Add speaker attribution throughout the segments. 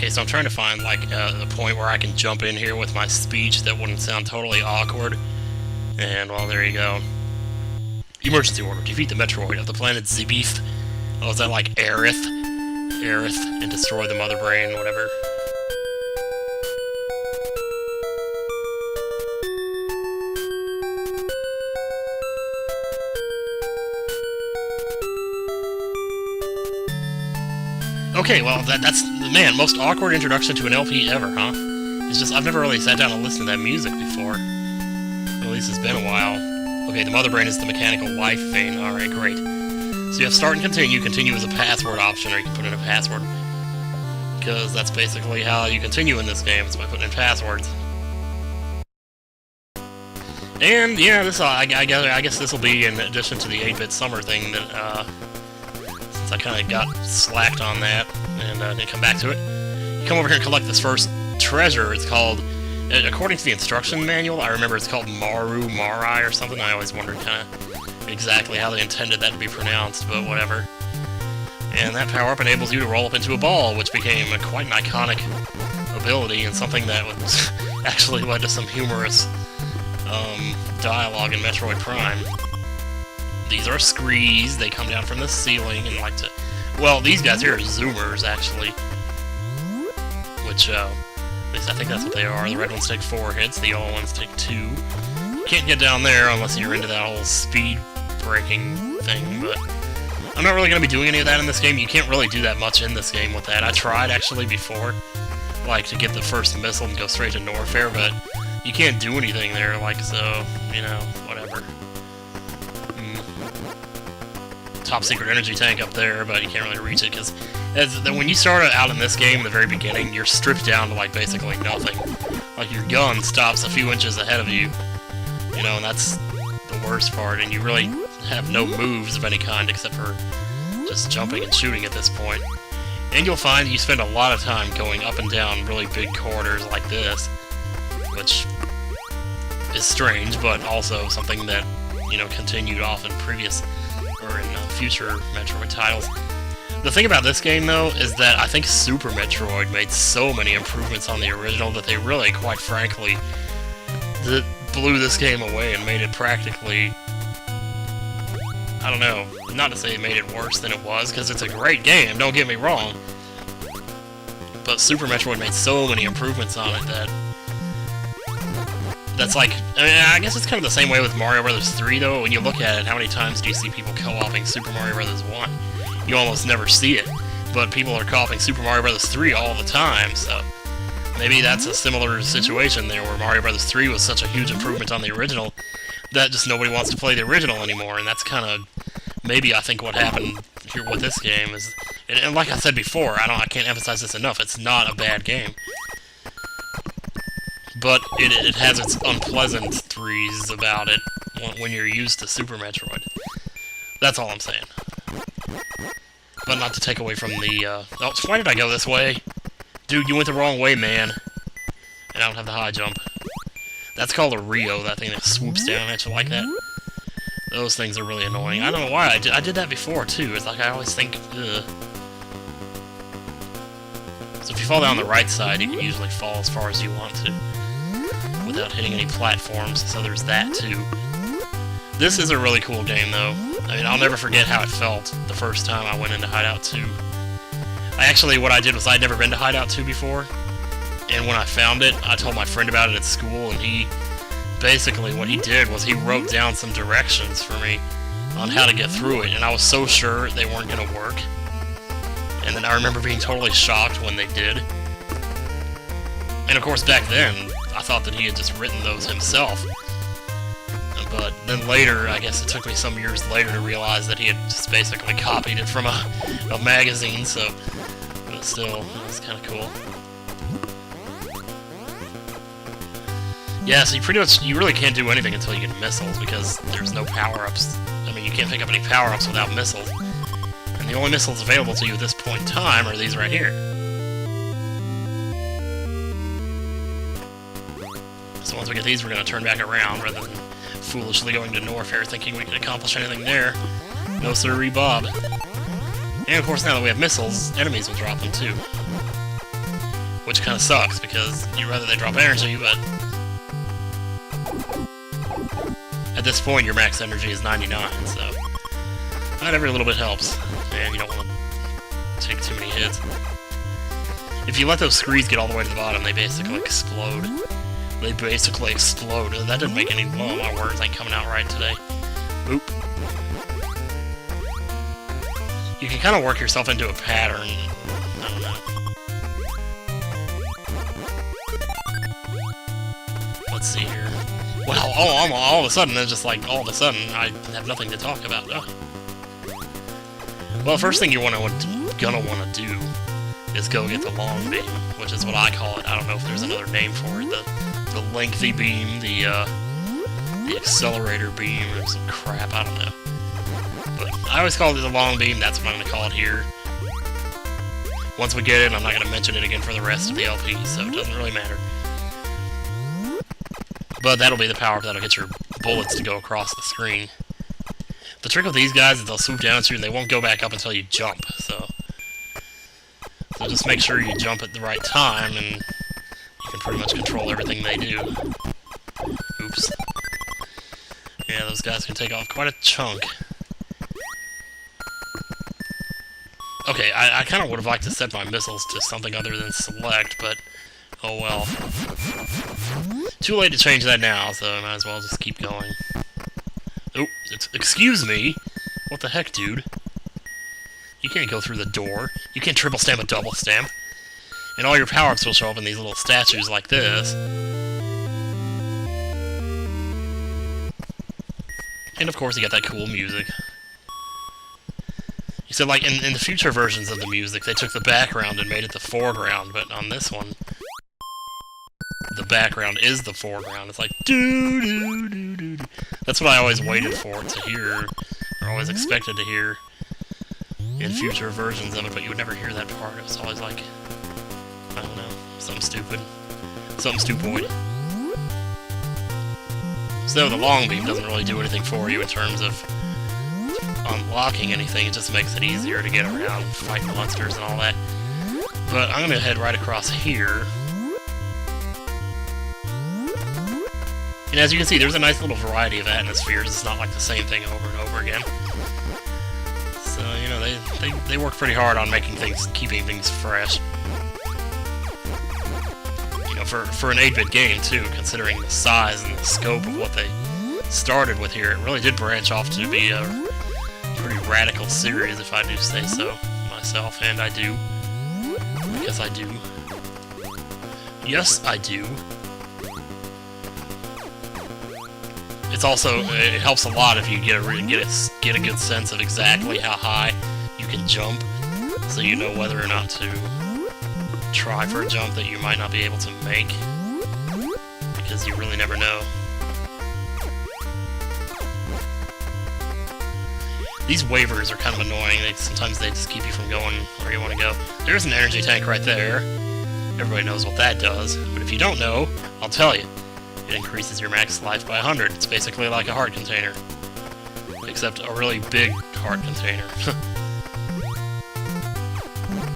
Speaker 1: Okay, so I'm trying to find, like, a point where I can jump in here with my speech that wouldn't sound totally awkward. And, well, there you go. Emergency order. Defeat the Metroid of the planet Zbeef. Oh, is that like Aerith? Aerith, and destroy the Mother Brain, whatever. Okay, well, that's, man, most awkward introduction to an LP ever, huh? It's just, I've never really sat down and listened to that music before. Or at least it's been a while. Okay, the Mother Brain is the mechanical life vein. Alright, great. So you have start and continue. Continue is a password option, or you can put in a password. Because that's basically how you continue in this game, is by putting in passwords. And, yeah, this I guess this will be in addition to the 8-bit summer thing that, I kind of got slacked on that, and didn't come back to it. You come over here and collect this first treasure. It's called, according to the instruction manual, I remember it's called Marai or something. I always wondered kind of exactly how they intended that to be pronounced, but whatever. And that power-up enables you to roll up into a ball, which became quite an iconic ability, and something that was actually led to some humorous dialogue in Metroid Prime. These are screes. They come down from the ceiling and like to... Well, these guys here are zoomers, actually. Which, at least I think that's what they are. The red ones take 4 hits, the yellow ones take 2. You can't get down there unless you're into that whole speed breaking thing, but... I'm not really going to be doing any of that in this game. You can't really do that much in this game with that. I tried, actually, before, like, to get the first missile and go straight to Norfair, but you can't do anything there, like, so, you know, whatever. Top secret energy tank up there, but you can't really reach it, because when you start out in this game, in the very beginning, you're stripped down to, like, basically nothing. Like, your gun stops a few inches ahead of you, you know, and that's the worst part, and you really have no moves of any kind except for just jumping and shooting at this point. And you'll find you spend a lot of time going up and down really big corridors like this, which is strange, but also something that, you know, continued off in previous, or in future Metroid titles. The thing about this game, though, is that I think Super Metroid made so many improvements on the original that they really, quite frankly, blew this game away and made it practically... I don't know, not to say it made it worse than it was, because it's a great game, don't get me wrong. But Super Metroid made so many improvements on it that... That's like... I mean, I guess it's kind of the same way with Mario Bros. 3, though. When you look at it, how many times do you see people co-oping Super Mario Bros. 1? You almost never see it. But people are co-oping Super Mario Bros. 3 all the time, so... Maybe that's a similar situation there, where Mario Bros. 3 was such a huge improvement on the original that just nobody wants to play the original anymore, and that's kind of maybe I think what happened here with this game is, and like I said before, I can't emphasize this enough, it's not a bad game, but it has its unpleasantries about it when you're used to Super Metroid. That's all I'm saying. But not to take away from the, oh, why did I go this way? Dude, you went the wrong way, man. And I don't have the high jump. That's called a Rio, that thing that swoops down at you like that. Those things are really annoying. I don't know why, I did that before, too. It's like I always think, ugh. So if you fall down the right side, you can usually fall as far as you want to, without hitting any platforms, so there's that, too. This is a really cool game, though. I mean, I'll never forget how it felt the first time I went into Hideout 2. Actually, what I did was I'd never been to Hideout 2 before, and when I found it, I told my friend about it at school, and he, basically what he did was he wrote down some directions for me on how to get through it, and I was so sure they weren't going to work. And then I remember being totally shocked when they did. And of course, back then, I thought that he had just written those himself. But then later, I guess it took me some years later to realize that he had just basically copied it from a magazine, so... But still, it was kind of cool. Yeah, so you really can't do anything until you get missiles, because there's no power-ups. I mean, you can't pick up any power-ups without missiles. And the only missiles available to you at this point in time are these right here. So once we get these, we're going to turn back around, rather than foolishly going to Norfair thinking we can accomplish anything there. No sirree, Bob. And of course, now that we have missiles, enemies will drop them too. which kind of sucks, because you'd rather they drop energy, but... At this point, your max energy is 99, so... Not every little bit helps, and you don't want to take too many hits. If you let those screeds get all the way to the bottom, they basically explode. They basically explode. That didn't make any... Well, my words ain't coming out right today. Oop. You can kind of work yourself into a pattern. I don't know. Let's see here. Well, all of a sudden, it's just like, all of a sudden, I have nothing to talk about. Oh. Well, the first thing you're gonna want to do is go get the long beam, which is what I call it. I don't know if there's another name for it. The lengthy beam, the accelerator beam, or some crap, I don't know. But I always call it the long beam, that's what I'm going to call it here. Once we get it, I'm not going to mention it again for the rest of the LP, so it doesn't really matter. But that'll be the power-up that'll get your bullets to go across the screen. The trick with these guys is they'll swoop down at you and they won't go back up until you jump, so just make sure you jump at the right time and you can pretty much control everything they do. Oops. Yeah, those guys can take off quite a chunk. Okay, I kind of would have liked to set my missiles to something other than select, but oh well. Too late to change that now, so I might as well just keep going. Oh, excuse me! What the heck, dude? You can't go through the door. You can't triple stamp a double stamp. And all your power-ups will show up in these little statues like this. And of course you got that cool music. You said, like, in the future versions of the music, they took the background and made it the foreground, but on this one, the background is the foreground. It's like, doo-doo-doo-doo-doo. That's what I always waited for to hear, or always expected to hear in future versions of it, but you would never hear that part. It was always like, I don't know, something stupid. Something stupoid. So the long beam doesn't really do anything for you in terms of unlocking anything. It just makes it easier to get around, fight monsters and all that. But I'm going to head right across here. And as you can see, there's a nice little variety of atmospheres. It's not like the same thing over and over again. So, you know, they work pretty hard on making things, keeping things fresh. You know, for an 8-bit game, too, considering the size and the scope of what they started with here, it really did branch off to be a pretty radical series, if I do say so myself, and I do. Because I do. Yes, I do. It's also, it helps a lot if you get a good sense of exactly how high you can jump, so you know whether or not to try for a jump that you might not be able to make, because you really never know. These waivers are kind of annoying. Sometimes they just keep you from going where you want to go. There's an energy tank right there. Everybody knows what that does, but if you don't know, I'll tell you. It increases your max life by 100. It's basically like a heart container. Except a really big heart container.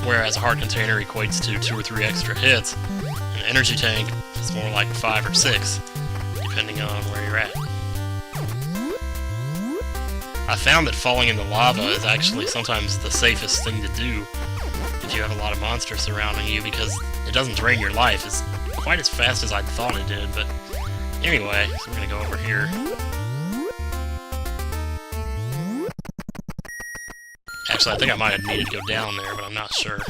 Speaker 1: Whereas a heart container equates to 2 or 3 extra hits, an energy tank is more like 5 or 6, depending on where you're at. I found that falling into lava is actually sometimes the safest thing to do if you have a lot of monsters surrounding you, because it doesn't drain your life as quite as fast as I thought it did, but anyway, so we're gonna go over here. Actually, I think I might have needed to go down there, but I'm not sure.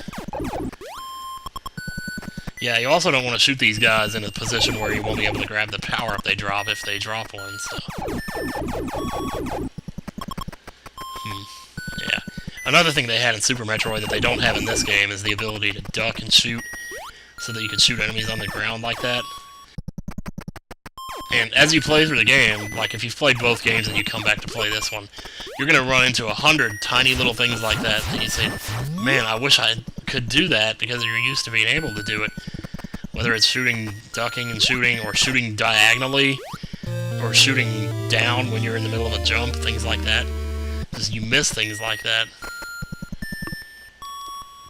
Speaker 1: Yeah, you also don't want to shoot these guys in a position where you won't be able to grab the power-up they drop if they drop one, so... Yeah. Another thing they had in Super Metroid that they don't have in this game is the ability to duck and shoot, so that you can shoot enemies on the ground like that. And as you play through the game, like if you've played both games and you come back to play this one, you're going to run into 100 tiny little things like that, and you say, man, I wish I could do that, because you're used to being able to do it. Whether it's shooting, ducking and shooting, or shooting diagonally, or shooting down when you're in the middle of a jump, things like that. Just you miss things like that.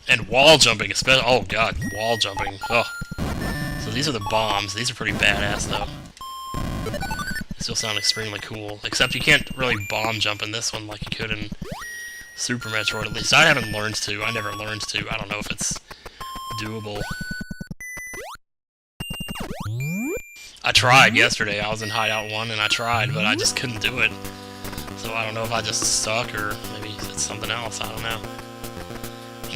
Speaker 1: And wall jumping, especially. Oh god, wall jumping. Oh. So these are the bombs. These are pretty badass, though. They still sound extremely cool. Except you can't really bomb jump in this one like you could in Super Metroid. At least I haven't learned to. I never learned to. I don't know if it's doable. I tried yesterday. I was in Hideout 1 and I tried, but I just couldn't do it. So I don't know if I just suck or maybe it's something else. I don't know.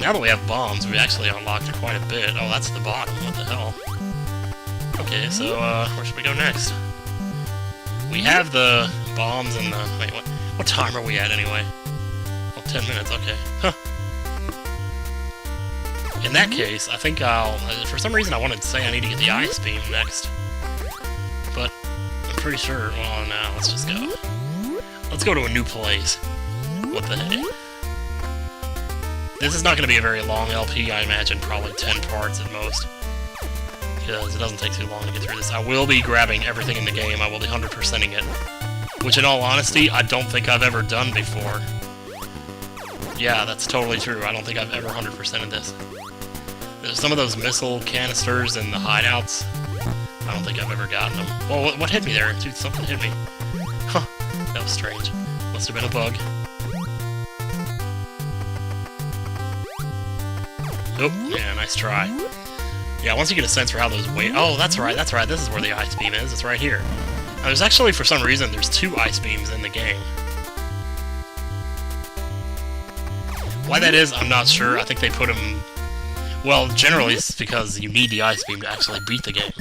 Speaker 1: Now that we have bombs, we actually unlocked quite a bit. Oh, that's the bottom. What the hell? Okay, so, where should we go next? We have the bombs and the... Wait, what time are we at, anyway? Oh, 10 minutes, okay. Huh. In that case, I think I'll... For some reason, I wanted to say I need to get the ice beam next. But, I'm pretty sure... Well, no, let's just go. Let's go to a new place. What the heck? This is not going to be a very long LP, I imagine, probably 10 parts at most. Because it doesn't take too long to get through this. I will be grabbing everything in the game, I will be 100%ing it. Which, in all honesty, I don't think I've ever done before. Yeah, that's totally true, I don't think I've ever 100%ed this. There's some of those missile canisters in the hideouts. I don't think I've ever gotten them. Well, what hit me there? Dude, something hit me. Huh, that was strange. Must have been a bug. Oh, yeah, nice try. Yeah, once you get a sense for how those wait... Oh, that's right, this is where the ice beam is, it's right here. Now, there's actually, for some reason, there's 2 ice beams in the game. Why that is, I'm not sure. I think they put them... Well, generally it's because you need the ice beam to actually beat the game.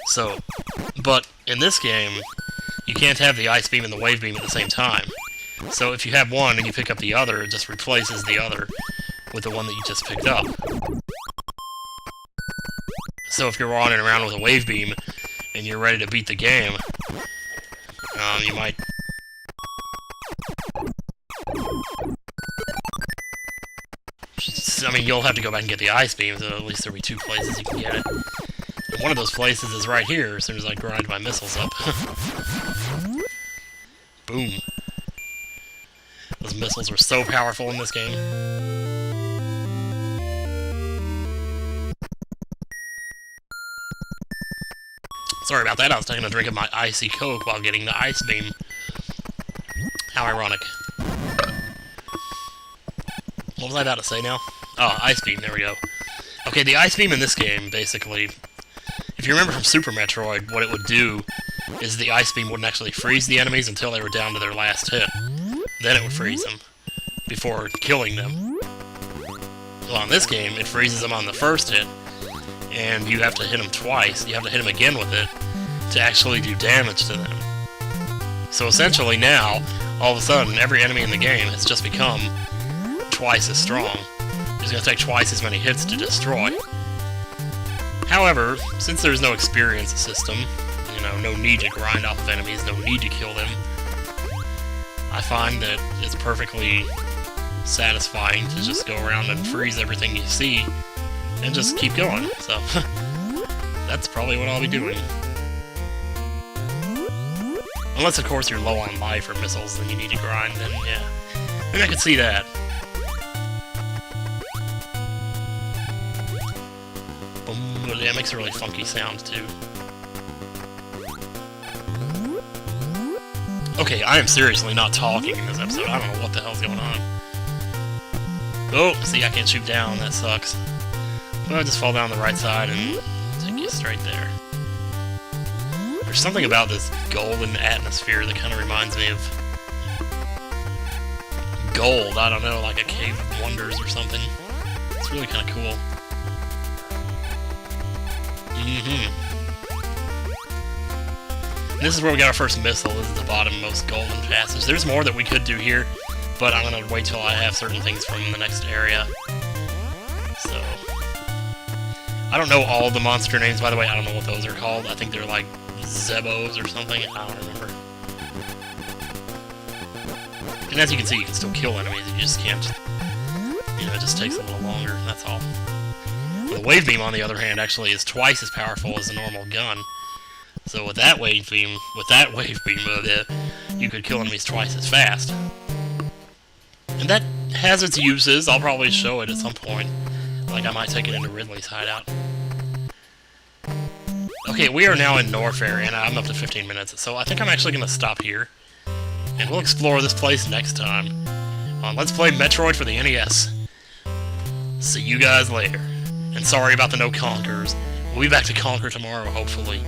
Speaker 1: So, but in this game, you can't have the ice beam and the wave beam at the same time. So if you have one and you pick up the other, it just replaces the other with the one that you just picked up. So if you're running around with a wave beam and you're ready to beat the game, you might... I mean, you'll have to go back and get the ice beam, so at least there'll be 2 places you can get it. And one of those places is right here, as soon as I grind my missiles up. Boom. Those missiles are so powerful in this game. Sorry about that, I was taking a drink of my icy Coke while getting the ice beam. How ironic. What was I about to say now? Oh, ice beam, there we go. Okay, the ice beam in this game, basically, if you remember from Super Metroid, what it would do is the ice beam wouldn't actually freeze the enemies until they were down to their last hit. Then it would freeze them, before killing them. Well, in this game, it freezes them on the first hit, and you have to hit them twice. You have to hit them again with it to actually do damage to them. So essentially now, all of a sudden, every enemy in the game has just become twice as strong. It's going to take twice as many hits to destroy. However, since there's no experience system, you know, no need to grind off of enemies, no need to kill them, I find that it's perfectly satisfying to just go around and freeze everything you see and just keep going. So, that's probably what I'll be doing. Unless, of course, you're low on life or missiles and you need to grind, then yeah. Maybe I could see that. Yeah, it makes a really funky sound, too. Okay, I am seriously not talking in this episode. I don't know what the hell's going on. Oh, see, I can't shoot down. That sucks. Well, just fall down the right side and take you straight there. There's something about this golden atmosphere that kind of reminds me of gold. I don't know, like a Cave of Wonders or something. It's really kind of cool. This is where we got our first missile. This is the bottommost golden passage. There's more that we could do here, but I'm gonna wait till I have certain things from the next area. So, I don't know all the monster names, by the way. I don't know what those are called. I think they're like Zebos or something. I don't remember. And as you can see, you can still kill enemies. You just can't, you know, it just takes a little longer. That's all. The wave beam, on the other hand, actually is twice as powerful as a normal gun. So with that wave beam, you could kill enemies twice as fast. And that has its uses. I'll probably show it at some point. Like, I might take it into Ridley's hideout. Okay, we are now in Norfair, and I'm up to 15 minutes, so I think I'm actually going to stop here. And we'll explore this place next time on Let's Play Metroid for the NES. See you guys later. And sorry about the no Conkers. We'll be back to Conquer tomorrow, hopefully.